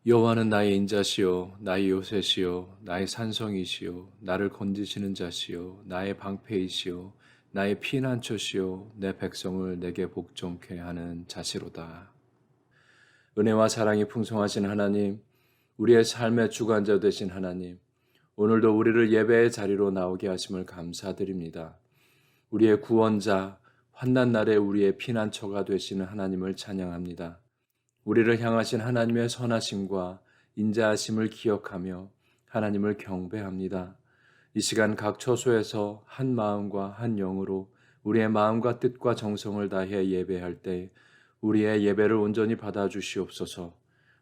여호와는 나의 인자시요 나의 요새시요 나의 산성이시요 나를 건지시는 자시요 나의 방패이시요 나의 피난처시요 내 백성을 내게 복종케 하는 자시로다. 은혜와 사랑이 풍성하신 하나님, 우리의 삶의 주관자 되신 하나님, 오늘도 우리를 예배의 자리로 나오게 하심을 감사드립니다. 우리의 구원자, 환난 날에 우리의 피난처가 되시는 하나님을 찬양합니다. 우리를 향하신 하나님의 선하심과 인자하심을 기억하며 하나님을 경배합니다. 이 시간 각 처소에서 한 마음과 한 영으로 우리의 마음과 뜻과 정성을 다해 예배할 때 우리의 예배를 온전히 받아주시옵소서.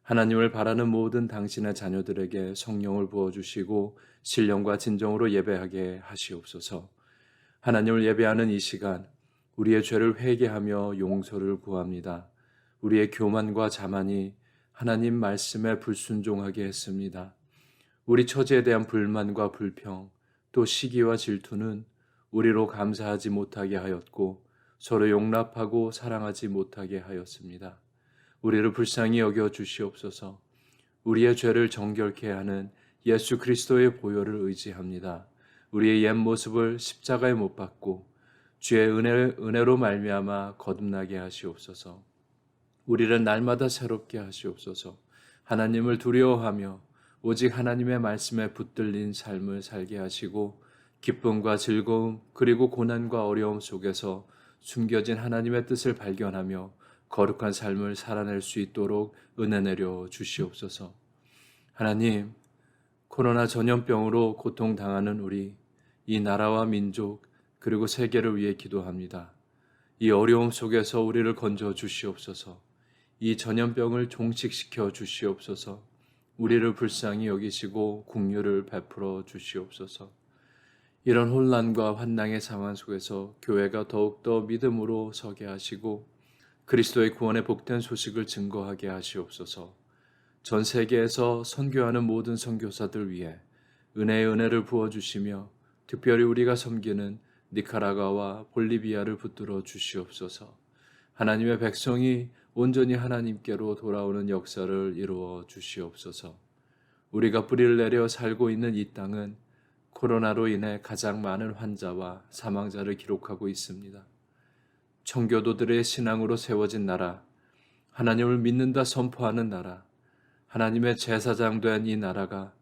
하나님을 바라는 모든 당신의 자녀들에게 성령을 부어주시고 신령과 진정으로 예배하게 하시옵소서. 하나님을 예배하는 이 시간 우리의 죄를 회개하며 용서를 구합니다. 우리의 교만과 자만이 하나님 말씀에 불순종하게 했습니다. 우리 처지에 대한 불만과 불평, 또 시기와 질투는 우리로 감사하지 못하게 하였고 서로 용납하고 사랑하지 못하게 하였습니다. 우리를 불쌍히 여겨 주시옵소서. 우리의 죄를 정결케 하는 예수 그리스도의 보혈을 의지합니다. 우리의 옛 모습을 십자가에 못 박고 주의 은혜로 말미암아 거듭나게 하시옵소서. 우리를 날마다 새롭게 하시옵소서. 하나님을 두려워하며 오직 하나님의 말씀에 붙들린 삶을 살게 하시고 기쁨과 즐거움 그리고 고난과 어려움 속에서 숨겨진 하나님의 뜻을 발견하며 거룩한 삶을 살아낼 수 있도록 은혜 내려 주시옵소서. 하나님, 코로나 전염병으로 고통당하는 우리, 이 나라와 민족 그리고 세계를 위해 기도합니다. 이 어려움 속에서 우리를 건져 주시옵소서. 이 전염병을 종식시켜 주시옵소서. 우리를 불쌍히 여기시고 긍휼을 베풀어 주시옵소서. 이런 혼란과 환난의 상황 속에서 교회가 더욱더 믿음으로 서게 하시고 그리스도의 구원의 복된 소식을 증거하게 하시옵소서. 전 세계에서 선교하는 모든 선교사들 위해 은혜의 은혜를 부어주시며 특별히 우리가 섬기는 니카라과와 볼리비아를 붙들어 주시옵소서. 하나님의 백성이 온전히 하나님께로 돌아오는 역사를 이루어 주시옵소서. 우리가 뿌리를 내려 살고 있는 이 땅은 코로나로 인해 가장 많은 환자와 사망자를 기록하고 있습니다. 청교도들의 신앙으로 세워진 나라, 하나님을 믿는다 선포하는 나라, 하나님의 제사장 된 이 나라가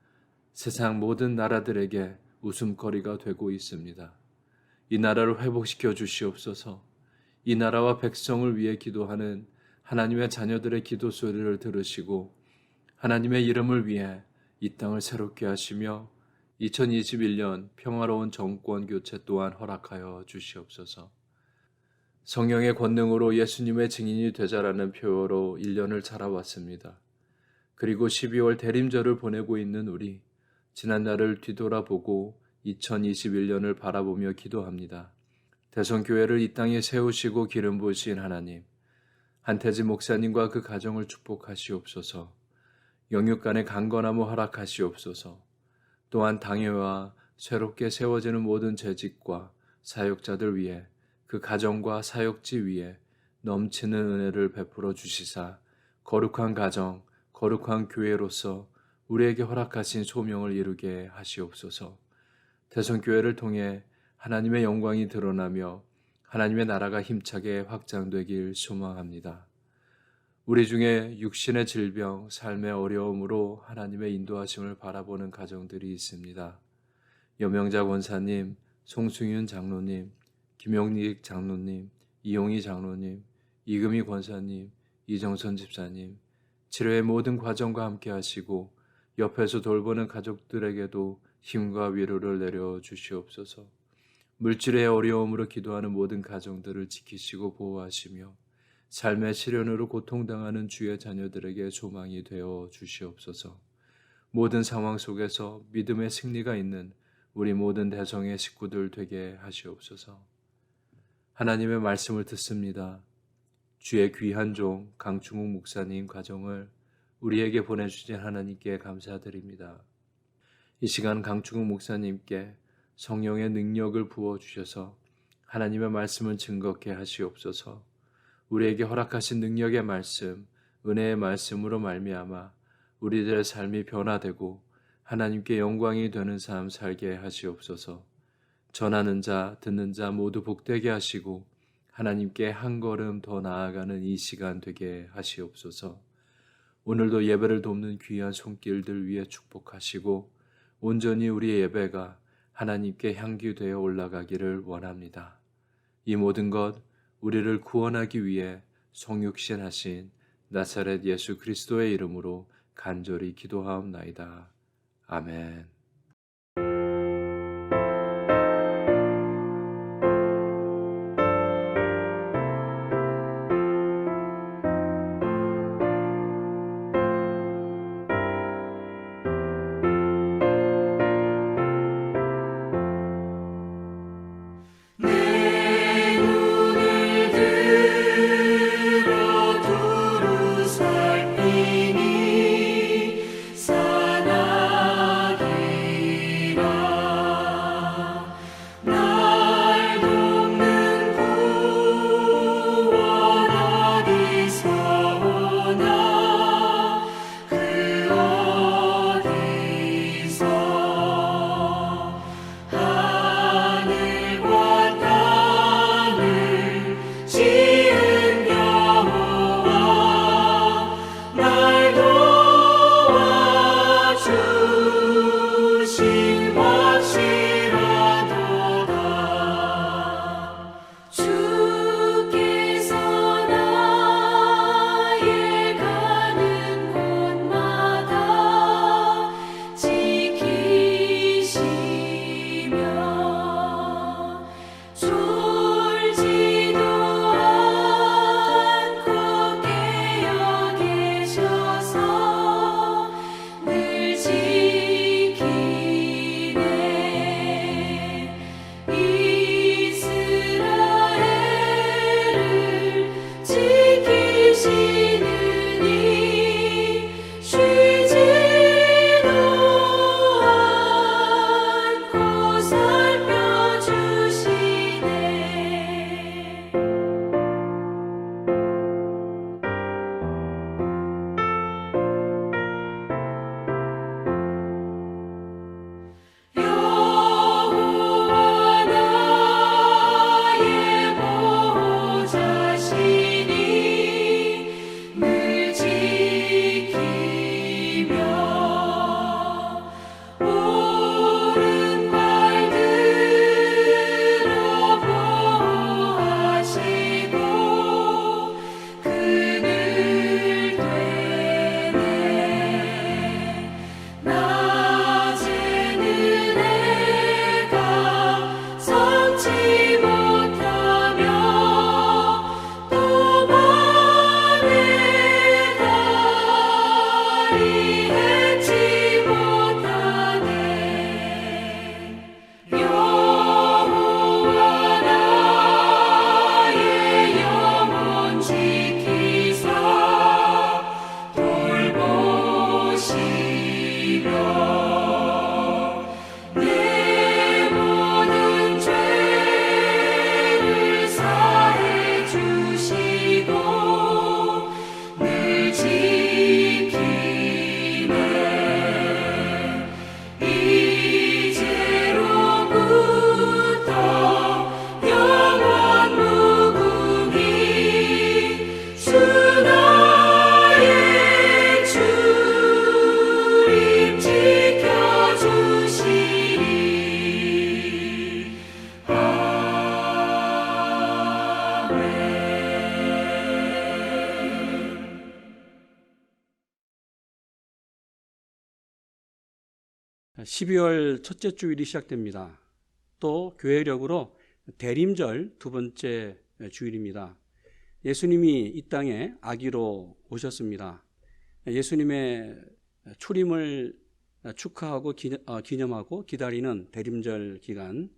세상 모든 나라들에게 웃음거리가 되고 있습니다. 이 나라를 회복시켜 주시옵소서. 이 나라와 백성을 위해 기도하는 하나님의 자녀들의 기도 소리를 들으시고 하나님의 이름을 위해 이 땅을 새롭게 하시며 2021년 평화로운 정권 교체 또한 허락하여 주시옵소서. 성령의 권능으로 예수님의 증인이 되자라는 표어로 1년을 살아왔습니다. 그리고 12월 대림절을 보내고 있는 우리, 지난날을 뒤돌아보고 2021년을 바라보며 기도합니다. 대성교회를 이 땅에 세우시고 기름 부으신 하나님, 한태지 목사님과 그 가정을 축복하시옵소서. 영육간의 강건함을 허락하시옵소서. 또한 당회와 새롭게 세워지는 모든 재직과 사역자들 위해 그 가정과 사역지 위에 넘치는 은혜를 베풀어 주시사 거룩한 가정, 거룩한 교회로서 우리에게 허락하신 소명을 이루게 하시옵소서. 대성교회를 통해 하나님의 영광이 드러나며 하나님의 나라가 힘차게 확장되길 소망합니다. 우리 중에 육신의 질병, 삶의 어려움으로 하나님의 인도하심을 바라보는 가정들이 있습니다. 여명자 권사님, 송승윤 장로님, 김용익 장로님, 이용희 장로님, 이금희 권사님, 이정선 집사님, 치료의 모든 과정과 함께 하시고 옆에서 돌보는 가족들에게도 힘과 위로를 내려 주시옵소서. 물질의 어려움으로 기도하는 모든 가정들을 지키시고 보호하시며 삶의 시련으로 고통당하는 주의 자녀들에게 소망이 되어 주시옵소서. 모든 상황 속에서 믿음의 승리가 있는 우리 모든 대성의 식구들 되게 하시옵소서. 하나님의 말씀을 듣습니다. 주의 귀한 종 강충욱 목사님 가정을 우리에게 보내주신 하나님께 감사드립니다. 이 시간 강충욱 목사님께 성령의 능력을 부어주셔서 하나님의 말씀을 증거케 하시옵소서. 우리에게 허락하신 능력의 말씀, 은혜의 말씀으로 말미암아 우리들의 삶이 변화되고 하나님께 영광이 되는 삶 살게 하시옵소서. 전하는 자, 듣는 자 모두 복되게 하시고 하나님께 한 걸음 더 나아가는 이 시간 되게 하시옵소서. 오늘도 예배를 돕는 귀한 손길들 위에 축복하시고 온전히 우리의 예배가 하나님께 향기되어 올라가기를 원합니다. 이 모든 것 우리를 구원하기 위해 성육신하신 나사렛 예수 그리스도의 이름으로 간절히 기도하옵나이다. 아멘. (12월) 첫째 주일이 시작됩니다. 또 교회력으로 대림절 두 번째 주일입니다. 예수님이 이 땅에 아기로 오셨습니다. 예수님의 출임을 축하하고 기념하고 기다리는 대림절 기간,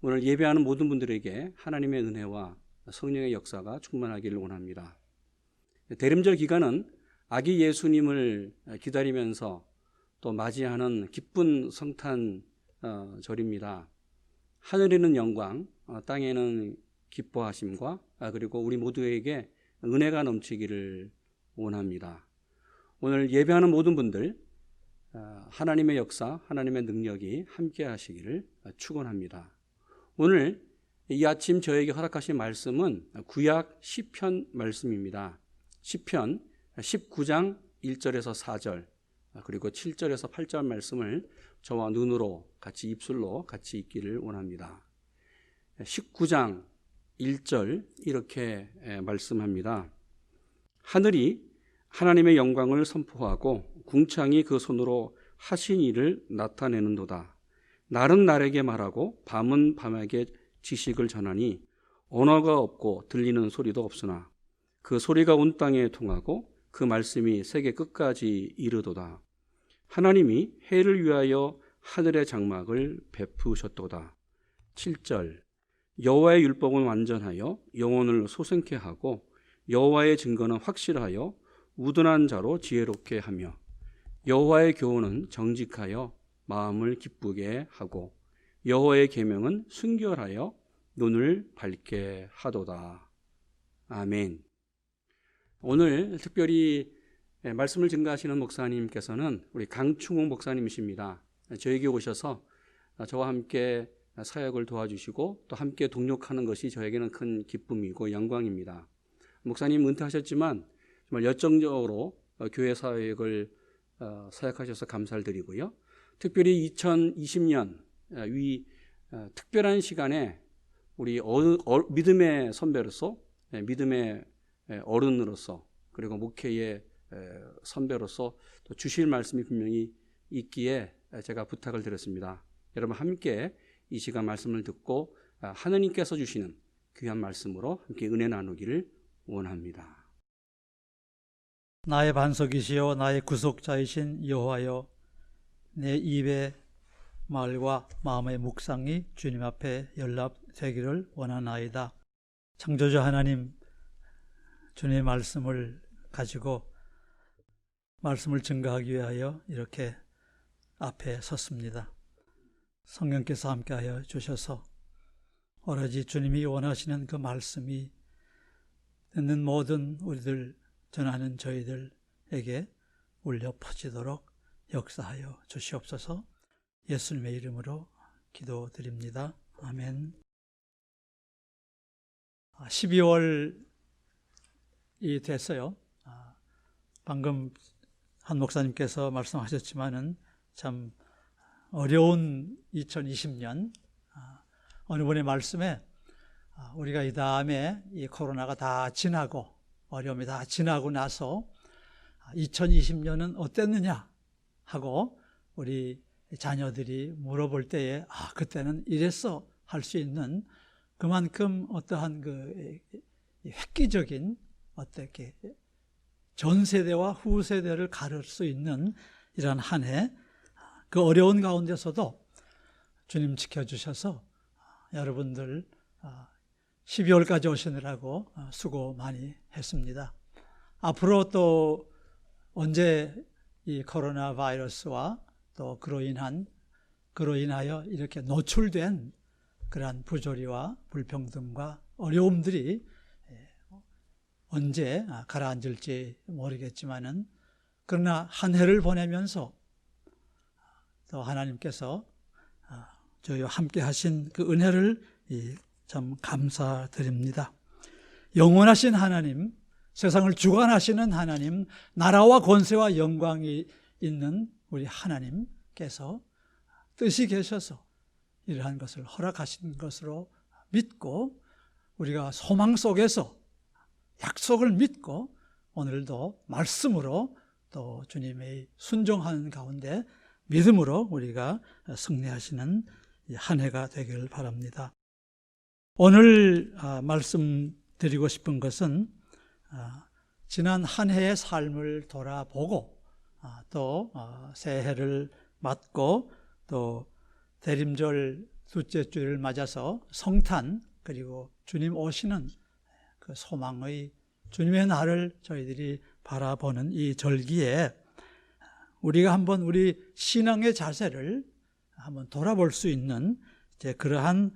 오늘 예배하는 모든 분들에게 하나님의 은혜와 성령의 역사가 충만하기를 원합니다. 대림절 기간은 아기 예수님을 기다리면서 또 맞이하는 기쁜 성탄 절입니다. 하늘에는 영광, 땅에는 기뻐하심과 그리고 우리 모두에게 은혜가 넘치기를 원합니다. 오늘 예배하는 모든 분들 하나님의 역사, 하나님의 능력이 함께 하시기를 축원합니다. 오늘 이 아침 저에게 허락하신 말씀은 구약 시편 말씀입니다. 시편 19장 1절에서 4절 그리고 7절에서 8절 말씀을 저와 눈으로 같이 입술로 같이 읽기를 원합니다. 19장 1절 이렇게 말씀합니다. 하늘이 하나님의 영광을 선포하고 궁창이 그 손으로 하신 일을 나타내는도다. 날은 날에게 말하고 밤은 밤에게 지식을 전하니 언어가 없고 들리는 소리도 없으나 그 소리가 온 땅에 통하고 그 말씀이 세계 끝까지 이르도다. 하나님이 해를 위하여 하늘의 장막을 베푸셨도다. 7절 여호와의 율법은 완전하여 영혼을 소생케 하고 여호와의 증거는 확실하여 우둔한 자로 지혜롭게 하며 여호와의 교훈은 정직하여 마음을 기쁘게 하고 여호와의 계명은 순결하여 눈을 밝게 하도다. 아멘. 오늘 특별히 말씀을 증거하시는 목사님께서는 우리 강충홍 목사님이십니다. 저에게 오셔서 저와 함께 사역을 도와주시고 또 함께 동력하는 것이 저에게는 큰 기쁨이고 영광입니다. 목사님 은퇴하셨지만 정말 열정적으로 교회 사역을 사역하셔서 감사를 드리고요. 특별히 2020년 이 특별한 시간에 우리 믿음의 선배로서 믿음의 어른으로서 그리고 목회의 선배로서 또 주실 말씀이 분명히 있기에 제가 부탁을 드렸습니다. 여러분 함께 이 시간 말씀을 듣고 하느님께서 주시는 귀한 말씀으로 함께 은혜 나누기를 원합니다. 나의 반석이시여 나의 구속자이신 여호와여, 내 입의 말과 마음의 묵상이 주님 앞에 연락되기를 원하나이다. 창조주 하나님, 주님의 말씀을 가지고 말씀을 증거하기 위하여 이렇게 앞에 섰습니다. 성령께서 함께하여 주셔서 오로지 주님이 원하시는 그 말씀이 듣는 모든 우리들, 전하는 저희들에게 울려 퍼지도록 역사하여 주시옵소서. 예수님의 이름으로 기도드립니다. 아멘. 12월이 됐어요. 방금 한 목사님께서 말씀하셨지만은 참 어려운 2020년, 어느 분의 말씀에 우리가 이 다음에 이 코로나가 다 지나고 어려움이 다 지나고 나서 2020년은 어땠느냐 하고 우리 자녀들이 물어볼 때에 그때는 이랬어 할 수 있는 그만큼 어떠한 그 획기적인 어떻게 전 세대와 후 세대를 가를 수 있는 이러한 한 해, 그 어려운 가운데서도 주님 지켜주셔서 여러분들 12월까지 오시느라고 수고 많이 했습니다. 앞으로 또 언제 이 코로나 바이러스와 또 그로 인하여 이렇게 노출된 그러한 부조리와 불평등과 어려움들이 언제 가라앉을지 모르겠지만은, 그러나 한 해를 보내면서 또 하나님께서 저희와 함께 하신 그 은혜를 참 감사드립니다. 영원하신 하나님, 세상을 주관하시는 하나님, 나라와 권세와 영광이 있는 우리 하나님께서 뜻이 계셔서 이러한 것을 허락하신 것으로 믿고, 우리가 소망 속에서 약속을 믿고 오늘도 말씀으로 또 주님의 순종하는 가운데 믿음으로 우리가 승리하시는 한 해가 되기를 바랍니다. 오늘 말씀드리고 싶은 것은 지난 한 해의 삶을 돌아보고 또 새해를 맞고 또 대림절 둘째 주를 맞아서 성탄, 그리고 주님 오시는 그 소망의 주님의 날을 저희들이 바라보는 이 절기에 우리가 한번 우리 신앙의 자세를 한번 돌아볼 수 있는 이제 그러한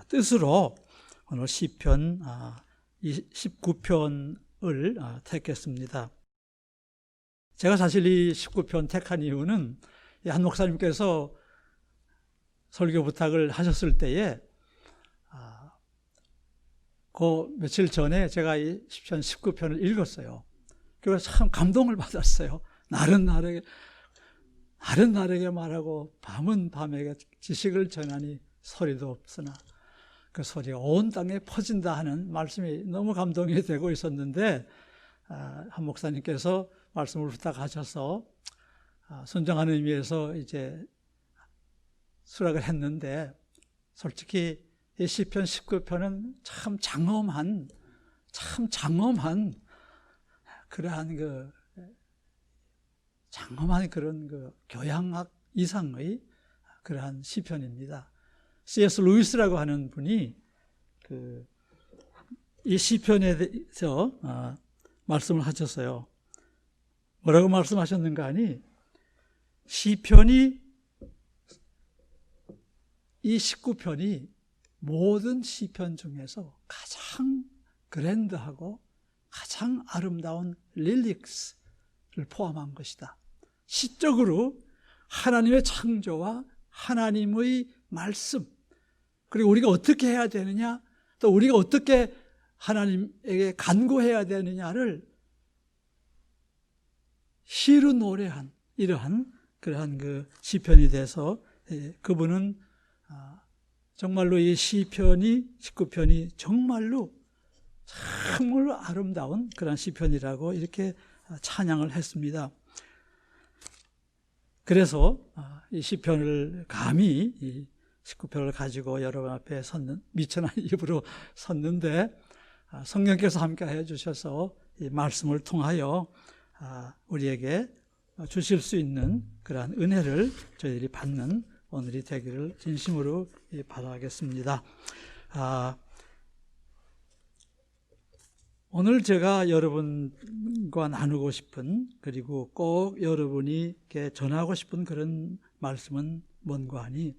뜻으로 오늘 시편 19편을 택했습니다. 제가 사실 이 19편 택한 이유는 한 목사님께서 설교 부탁을 하셨을 때에 그 며칠 전에 제가 이 시편 19편을 읽었어요. 그래서 참 감동을 받았어요. 날은 날에게 말하고 밤은 밤에게 지식을 전하니 소리도 없으나 그 소리가 온 땅에 퍼진다 하는 말씀이 너무 감동이 되고 있었는데 한 목사님께서 말씀을 부탁하셔서 순종하는 의미에서 이제 수락을 했는데 솔직히 이 시편 19편은 참 장엄한 그러한 장엄한 그런 교양학 이상의 그러한 시편입니다. C.S. 루이스라고 하는 분이 이 시편에 대해서 말씀을 하셨어요. 뭐라고 말씀하셨는가 하니 시편이 이 19편이 모든 시편 중에서 가장 그랜드하고 가장 아름다운 릴릭스를 포함한 것이다. 시적으로 하나님의 창조와 하나님의 말씀, 그리고 우리가 어떻게 해야 되느냐, 또 우리가 어떻게 하나님에게 간구해야 되느냐를 시로 노래한 이러한 그러한 그 시편이 돼서 그분은 정말로 이 시편이 19편이 정말로 아름다운 그런 시편이라고 이렇게 찬양을 했습니다. 그래서 이 시편을 감히 이 19편을 가지고 여러분 앞에 미천한 입으로 섰는데 성령께서 함께 해주셔서 이 말씀을 통하여 우리에게 주실 수 있는 그러한 은혜를 저희들이 받는 오늘이 되기를 진심으로 바라겠습니다. 오늘 제가 여러분과 나누고 싶은, 그리고 꼭 여러분에게 전하고 싶은 그런 말씀은 뭔가 하니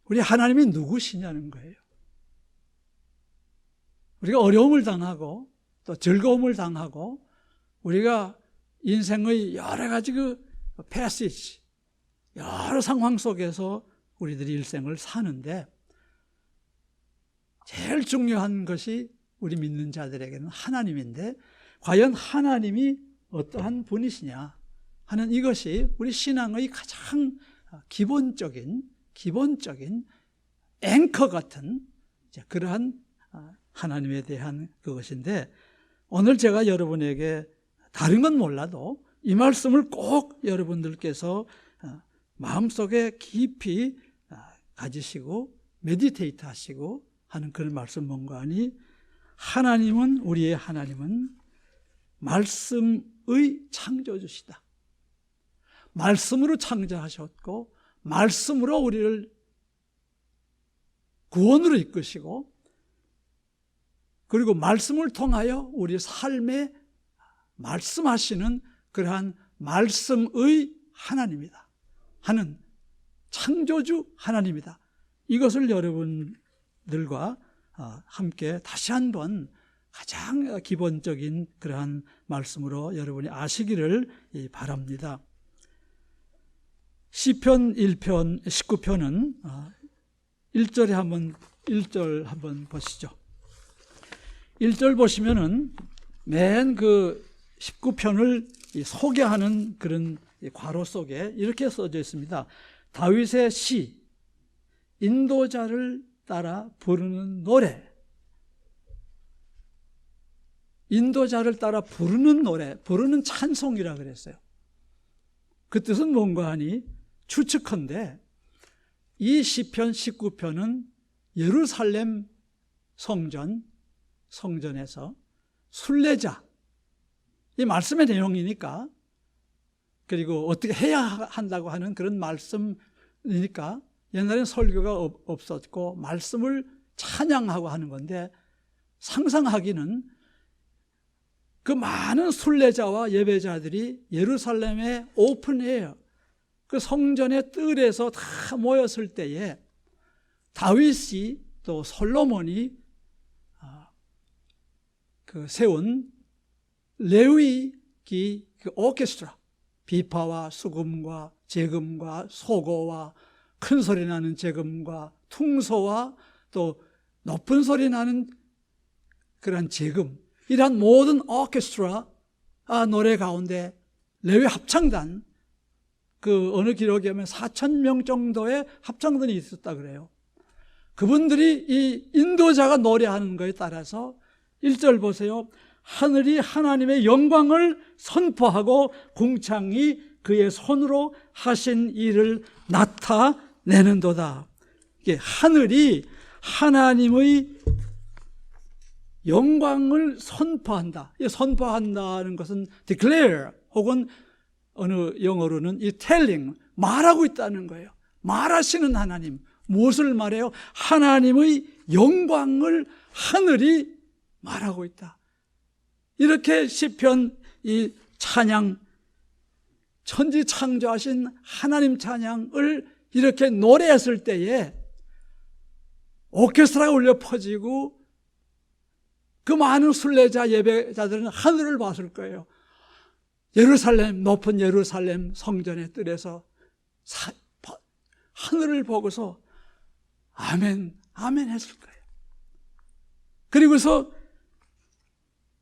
우리 하나님이 누구시냐는 거예요. 우리가 어려움을 당하고 또 즐거움을 당하고 우리가 인생의 여러 가지 패시지, 여러 상황 속에서 우리들이 일생을 사는데 제일 중요한 것이 우리 믿는 자들에게는 하나님인데 과연 하나님이 어떠한 분이시냐 하는 이것이 우리 신앙의 가장 기본적인 앵커 같은 그러한 하나님에 대한 그것인데, 오늘 제가 여러분에게 다른 건 몰라도 이 말씀을 꼭 여러분들께서 마음속에 깊이 가지시고 메디테이트 하시고 하는 그런 말씀 뭔가 하니, 우리의 하나님은 말씀의 창조주시다. 말씀으로 창조하셨고 말씀으로 우리를 구원으로 이끄시고, 그리고 말씀을 통하여 우리 삶에 말씀하시는 그러한 말씀의 하나님이다 하는 창조주 하나님이다. 이것을 여러분들과 함께 다시 한번 가장 기본적인 그러한 말씀으로 여러분이 아시기를 바랍니다. 시편 1편 19편은 1절 한번 보시죠. 1절 보시면은 맨 19편을 소개하는 그런 괄호 속에 이렇게 써져 있습니다. 다윗의 시, 인도자를 따라 부르는 노래. 인도자를 따라 부르는 노래, 부르는 찬송이라 그랬어요. 그 뜻은 뭔가 하니 추측컨대 이 시편 19편은 예루살렘 성전에서 순례자, 이 말씀의 내용이니까, 그리고 어떻게 해야 한다고 하는 그런 말씀이니까 옛날엔 설교가 없었고 말씀을 찬양하고 하는 건데, 상상하기는 그 많은 순례자와 예배자들이 예루살렘의 오픈에어 그 성전의 뜰에서 다 모였을 때에 다윗이 또 솔로몬이 세운 레위기 그 오케스트라, 비파와 수금과 재금과 소고와 큰 소리 나는 재금과 퉁소와 또 높은 소리 나는 그런 재금, 이러한 모든 오케스트라 노래 가운데 레위 합창단, 그 어느 기록에 보면 4,000명 정도의 합창단이 있었다 그래요. 그분들이 이 인도자가 노래하는 것에 따라서 1절 보세요. 하늘이 하나님의 영광을 선포하고 궁창이 그의 손으로 하신 일을 나타내는도다. 이게 하늘이 하나님의 영광을 선포한다. 이 선포한다는 것은 declare 혹은 어느 영어로는 이 telling, 말하고 있다는 거예요. 말하시는 하나님. 무엇을 말해요? 하나님의 영광을 하늘이 말하고 있다. 이렇게 시편 이 찬양, 천지 창조하신 하나님 찬양을 이렇게 노래했을 때에 오케스트라가 울려 퍼지고 그 많은 순례자 예배자들은 하늘을 봤을 거예요. 예루살렘, 높은 예루살렘 성전의 뜰에서 하늘을 보고서 아멘, 아멘 했을 거예요. 그리고서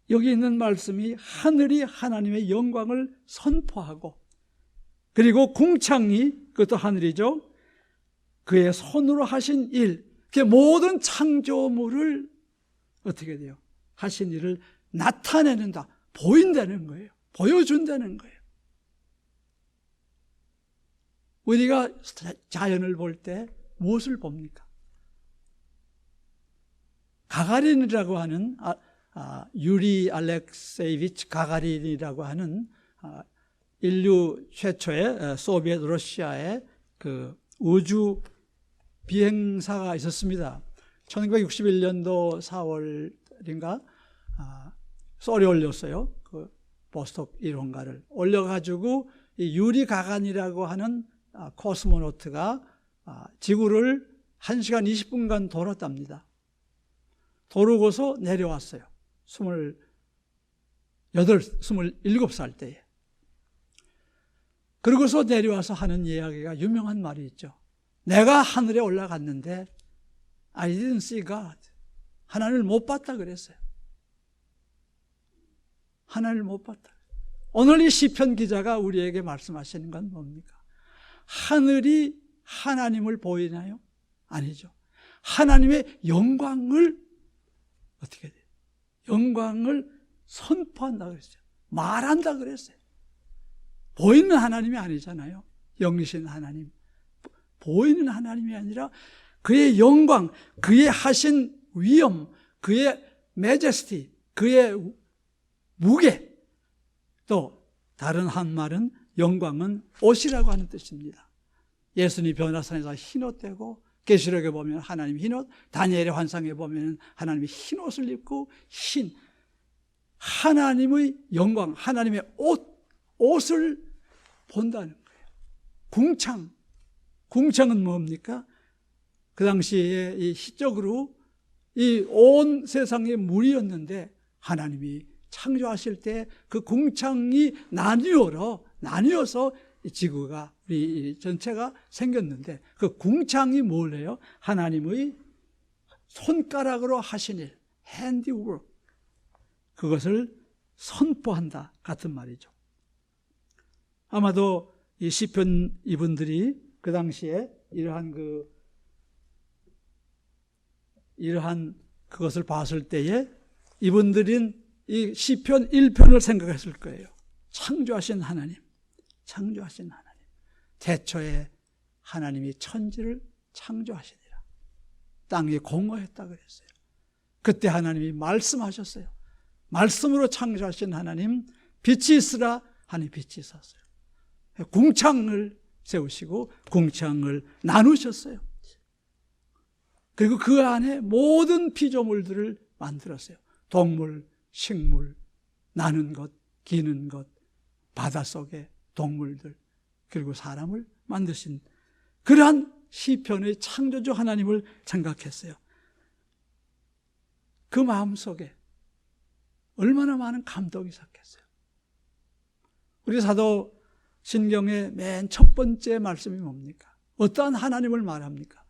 여기 있는 말씀이 하늘이 하나님의 영광을 선포하고, 그리고 궁창이, 그것도 하늘이죠, 그의 손으로 하신 일, 그 모든 창조물을 어떻게 돼요? 하신 일을 나타내는다, 보인다는 거예요. 보여준다는 거예요. 우리가 자연을 볼 때 무엇을 봅니까? 가가린이라고 하는 유리 알렉세이비치 가가린이라고 하는 인류 최초의 소비에트 러시아의 그 우주 비행사가 있었습니다. 1961년도 4월인가 썰이 올렸어요. 그 보스톡 1호인가를 올려가지고 이 유리 가간이라고 하는 코스모노트가 지구를 1시간 20분간 돌았답니다. 도르고서 내려왔어요. 27살 때에. 그러고서 내려와서 하는 이야기가 유명한 말이 있죠. 내가 하늘에 올라갔는데 I didn't see God. 하나님을 못 봤다 그랬어요. 하나님을 못 봤다. 오늘 이 시편 기자가 우리에게 말씀하시는 건 뭡니까? 하늘이 하나님을 보이나요? 아니죠. 하나님의 영광을 어떻게 돼요? 영광을 선포한다 그랬어요. 말한다 그랬어요. 보이는 하나님이 아니잖아요. 영이신 하나님. 보이는 하나님이 아니라 그의 영광, 그의 하신 위엄, 그의 매제스티, 그의 무게, 또 다른 한 말은 영광은 옷이라고 하는 뜻입니다. 예수님이 변화산에서 흰옷 되고, 계시록에 보면 하나님 흰옷, 다니엘의 환상에 보면 하나님이 흰옷을 입고 하나님의 영광, 하나님의 옷을 본다는 거예요. 궁창은 뭡니까? 그 당시에 이 시적으로 이 온 세상의 물이었는데 하나님이 창조하실 때 그 궁창이 나뉘어서 이 지구가 우리 전체가 생겼는데 그 궁창이 뭐래요? 하나님의 손가락으로 하신 일, handiwork, 그것을 선포한다 같은 말이죠. 아마도 이 시편 이분들이 그 당시에 이러한 그것을 봤을 때에 이분들은 이 시편 1편을 생각했을 거예요. 창조하신 하나님. 태초에 하나님이 천지를 창조하시니라. 땅이 공허했다 그랬어요. 그때 하나님이 말씀하셨어요. 말씀으로 창조하신 하나님, 빛이 있으라 하니 빛이 있었어요. 궁창을 세우시고 궁창을 나누셨어요. 그리고 그 안에 모든 피조물들을 만들었어요. 동물, 식물, 나는 것, 기는 것, 바닷속의 동물들, 그리고 사람을 만드신 그러한 시편의 창조주 하나님을 생각했어요. 그 마음속에 얼마나 많은 감동이 섞였어요. 우리 사도 신경의 맨 첫 번째 말씀이 뭡니까? 어떠한 하나님을 말합니까?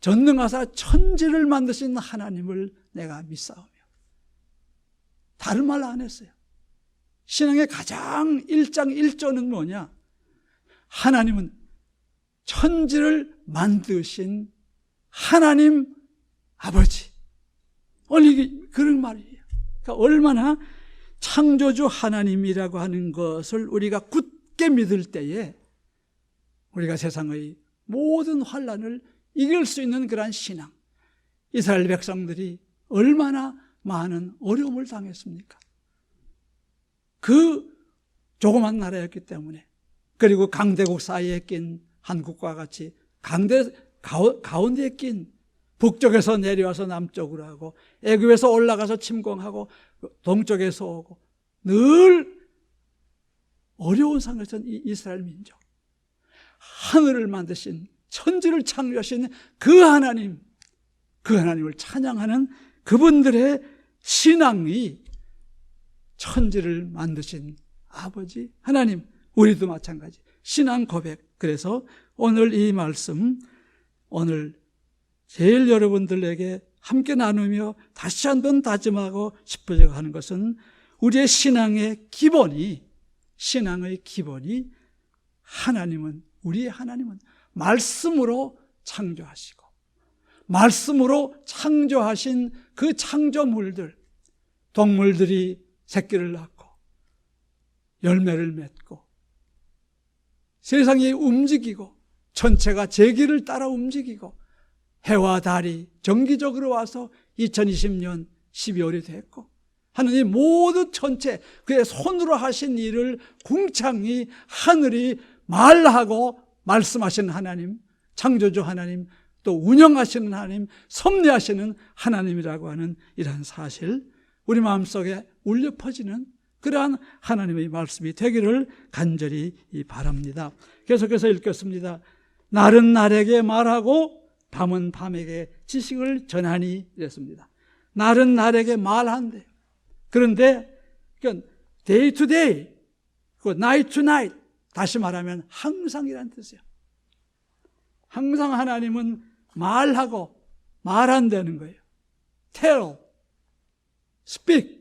전능하사 천지를 만드신 하나님을 내가 믿사오며. 다른 말 안 했어요. 신앙의 가장 1장 1조는 뭐냐? 하나님은 천지를 만드신 하나님 아버지. 원래 그런 말이에요. 그러니까 얼마나 창조주 하나님이라고 하는 것을 우리가 굳게 믿을 때에 우리가 세상의 모든 환난을 이길 수 있는 그러한 신앙. 이스라엘 백성들이 얼마나 많은 어려움을 당했습니까? 그 조그만 나라였기 때문에, 그리고 강대국 사이에 낀 한국과 같이 가운데에 낀 북쪽에서 내려와서 남쪽으로 하고 애굽에서 올라가서 침공하고 동쪽에서 오고 늘 어려운 상황에서 이스라엘 민족, 하늘을 만드신 천지를 창조하신 그 하나님을 찬양하는 그분들의 신앙이 천지를 만드신 아버지 하나님, 우리도 마찬가지 신앙 고백. 그래서 오늘 이 말씀, 오늘 제일 여러분들에게 함께 나누며 다시 한번 다짐하고 싶어져 하는 것은 우리의 신앙의 기본이 하나님은, 우리의 하나님은 말씀으로 창조하시고 말씀으로 창조하신 그 창조물들, 동물들이 새끼를 낳고 열매를 맺고 세상이 움직이고 전체가 제 길을 따라 움직이고 해와 달이 정기적으로 와서 2020년 12월이 됐고 하느님 모두 전체 그의 손으로 하신 일을 궁창히 하늘이 말하고 말씀하시는 하나님, 창조주 하나님, 또 운영하시는 하나님, 섭리하시는 하나님이라고 하는 이러한 사실, 우리 마음속에 울려 퍼지는 그러한 하나님의 말씀이 되기를 간절히 바랍니다. 계속해서 읽겠습니다. 날은 날에게 말하고 밤은 밤에게 지식을 전하니 이랬습니다. 날은 날에게 말한대요. 그런데 day to day, night to night, 다시 말하면 항상이라는 뜻이에요. 항상 하나님은 말하고 말한다는 거예요. tell, speak.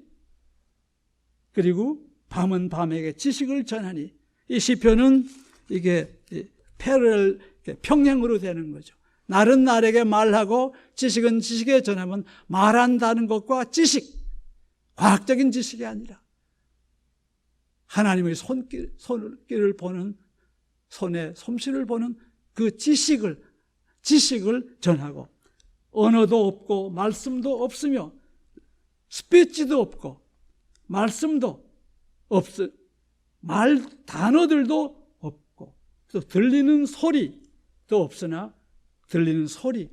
그리고 밤은 밤에게 지식을 전하니, 이 시편은 이게 패럴, 평행으로 되는 거죠. 날은 날에게 말하고 지식은 지식에 전하면 말한다는 것과 지식, 과학적인 지식이 아니라 하나님의 손길을 보는, 손의 솜씨를 보는 그 지식을 전하고, 언어도 없고 말씀도 없으며 스피치도 없고 말씀도 단어들도 없고 또 들리는 소리도 없으나, 들리는 소리,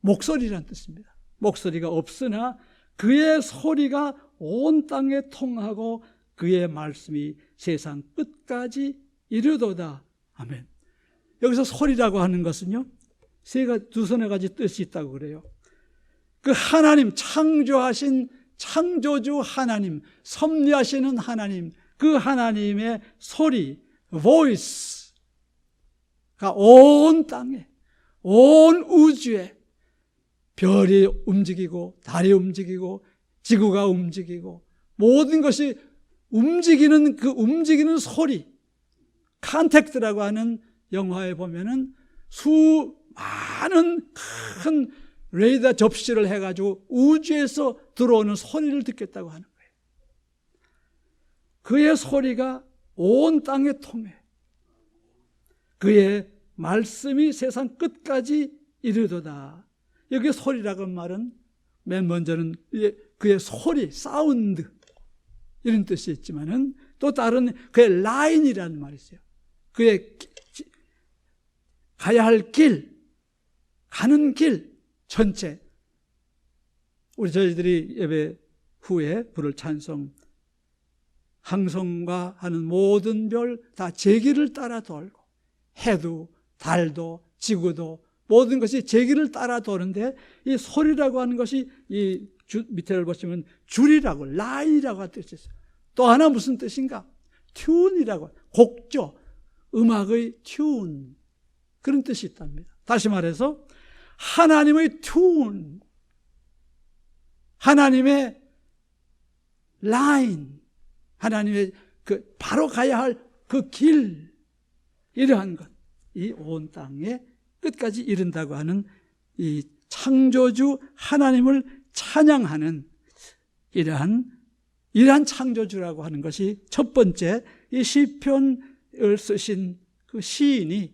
목소리란 뜻입니다. 목소리가 없으나 그의 소리가 온 땅에 통하고 그의 말씀이 세상 끝까지 이르도다. 아멘. 여기서 소리라고 하는 것은요, 두서너 가지 뜻이 있다고 그래요. 그 하나님, 창조하신 창조주 하나님, 섭리하시는 하나님, 그 하나님의 소리, voice가 온 땅에, 온 우주에 별이 움직이고 달이 움직이고 지구가 움직이고 모든 것이 움직이는 그 움직이는 소리, 컨택트라고 하는 영화에 보면은 수많은 큰 레이더 접시를 해가지고 우주에서 들어오는 소리를 듣겠다고 하는 거예요. 그의 소리가 온 땅에 통해 그의 말씀이 세상 끝까지 이르도다. 여기 소리라고 하는 말은 맨 먼저는 그의 소리, 사운드 이런 뜻이 있지만은 또 다른 그의 라인이라는 말이 있어요. 그의 가야 할 길, 가는 길 전체. 저희들이 예배 후에 부를 찬송, 항성과 하는 모든 별 다 제 길을 따라 돌고 해도 달도 지구도 모든 것이 제기를 따라 도는데 이 소리라고 하는 것이 이 밑에를 보시면 줄이라고 라인이라고 하는 뜻이 있어요. 또 하나 무슨 뜻인가? 튠이라고, 곡조, 음악의 튠, 그런 뜻이 있답니다. 다시 말해서 하나님의 튠, 하나님의 라인, 하나님의 그 바로 가야 할 그 길, 이러한 것, 이 온 땅에 끝까지 이른다고 하는 이 창조주 하나님을 찬양하는 이러한 창조주라고 하는 것이 첫 번째, 이 시편을 쓰신 그 시인이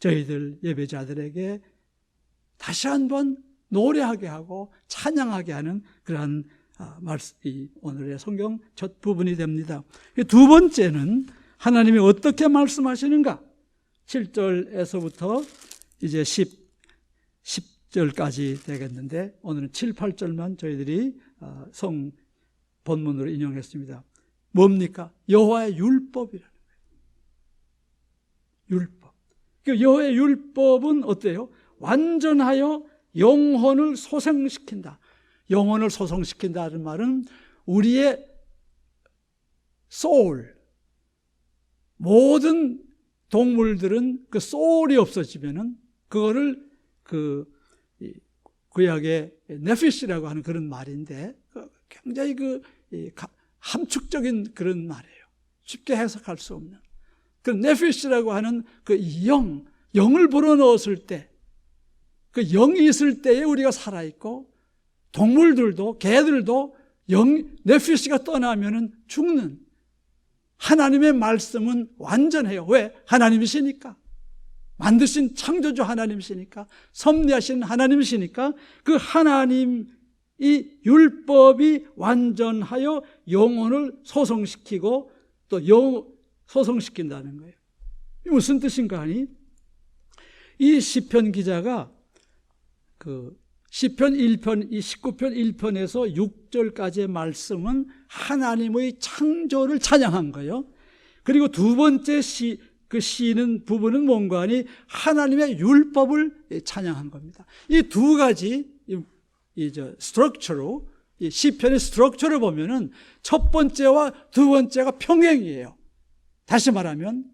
저희들 예배자들에게 다시 한번 노래하게 하고 찬양하게 하는 그러한 이 오늘의 성경 첫 부분이 됩니다. 두 번째는 하나님이 어떻게 말씀하시는가? 7절에서부터 이제 10절까지 되겠는데 오늘은 7, 8절만 저희들이 성 본문으로 인용했습니다. 뭡니까? 여호와의 율법이라는 거예요. 율법. 여호와의 율법은 어때요? 완전하여 영혼을 소생시킨다. 영혼을 소생시킨다는 말은 우리의 소울, 모든 동물들은 그 소울이 없어지면은 그거를 그 구약의 네피시라고 하는 그런 말인데 굉장히 함축적인 그런 말이에요. 쉽게 해석할 수 없는. 그 네피시라고 하는 그 영을 불어넣었을 때, 그 영이 있을 때에 우리가 살아있고, 동물들도, 개들도 네피시가 떠나면은 죽는. 하나님의 말씀은 완전해요. 왜? 하나님이시니까. 만드신 창조주 하나님이시니까. 섭리하신 하나님이시니까 그 하나님 이 율법이 완전하여 영혼을 소성시키고 또 소성시킨다는 거예요. 이게 무슨 뜻인가 하니? 이 시편 기자가 그 시편 1편, 이 19편 1편에서 6절까지의 말씀은 하나님의 창조를 찬양한 거예요. 그리고 두 번째 그 시는 부분은 뭔가 하니 하나님의 율법을 찬양한 겁니다. 이 두 가지 스트럭처로, 이 시편의 스트럭처를 보면은 첫 번째와 두 번째가 평행이에요. 다시 말하면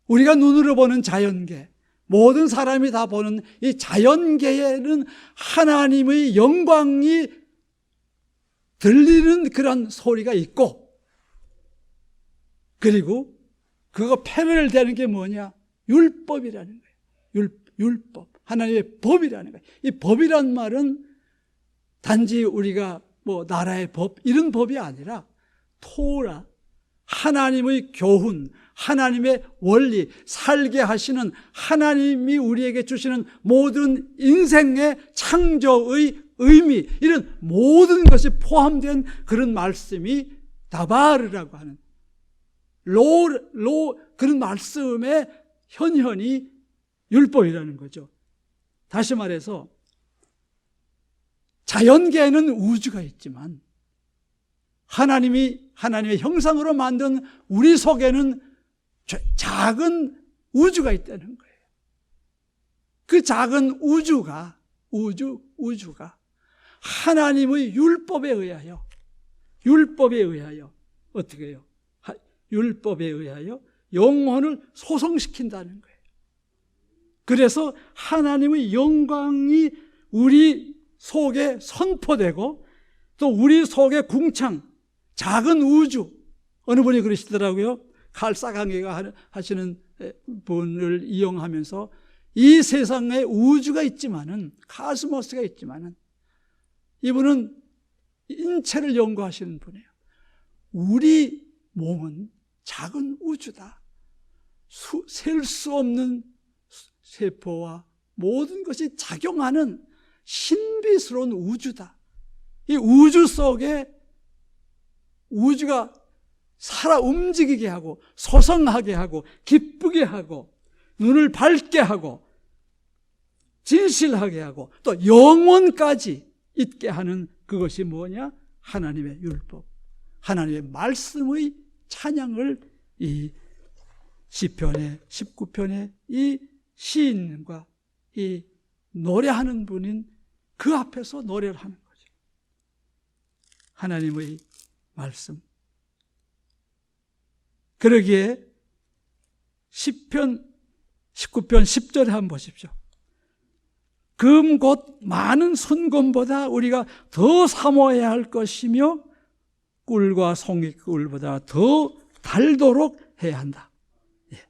우리가 눈으로 보는 자연계, 모든 사람이 다 보는 이 자연계에는 하나님의 영광이 들리는 그런 소리가 있고, 그리고 그거 패러렐되는 게 뭐냐? 율법이라는 거예요. 율법. 하나님의 법이라는 거예요. 이 법이란 말은 단지 우리가 뭐 나라의 법, 이런 법이 아니라 토라, 하나님의 교훈, 하나님의 원리, 살게 하시는 하나님이 우리에게 주시는 모든 인생의 창조의 의미, 이런 모든 것이 포함된 그런 말씀이 다바르라고 하는 그런 말씀의 현현이 율법이라는 거죠. 다시 말해서 자연계에는 우주가 있지만 하나님의 형상으로 만든 우리 속에는 작은 우주가 있다는 거예요. 그 작은 우주가 하나님의 율법에 의하여 어떻게 해요? 율법에 의하여 영혼을 소성시킨다는 거예요. 그래서 하나님의 영광이 우리 속에 선포되고 또 우리 속에 궁창, 작은 우주, 어느 분이 그러시더라고요. 칼 사강이가 하시는 분을 이용하면서 이 세상에 우주가 있지만은, 카스모스가 있지만은, 이분은 인체를 연구하시는 분이에요. 우리 몸은 작은 우주다. 셀 수 없는 세포와 모든 것이 작용하는 신비스러운 우주다. 이 우주 속에 우주가 살아 움직이게 하고 소성하게 하고 기쁘게 하고 눈을 밝게 하고 진실하게 하고 또 영혼까지 있게 하는 그것이 뭐냐? 하나님의 율법, 하나님의 말씀의 찬양을 이 시편의 19편의 이 시인과 이 노래하는 분인 그 앞에서 노래를 하는 거죠. 하나님의 말씀. 그러기에 시편 19편 10절에 한번 보십시오. 금 곧 많은 순금보다 우리가 더 사모해야 할 것이며 꿀과 송이꿀보다 더 달도록 해야 한다. 예.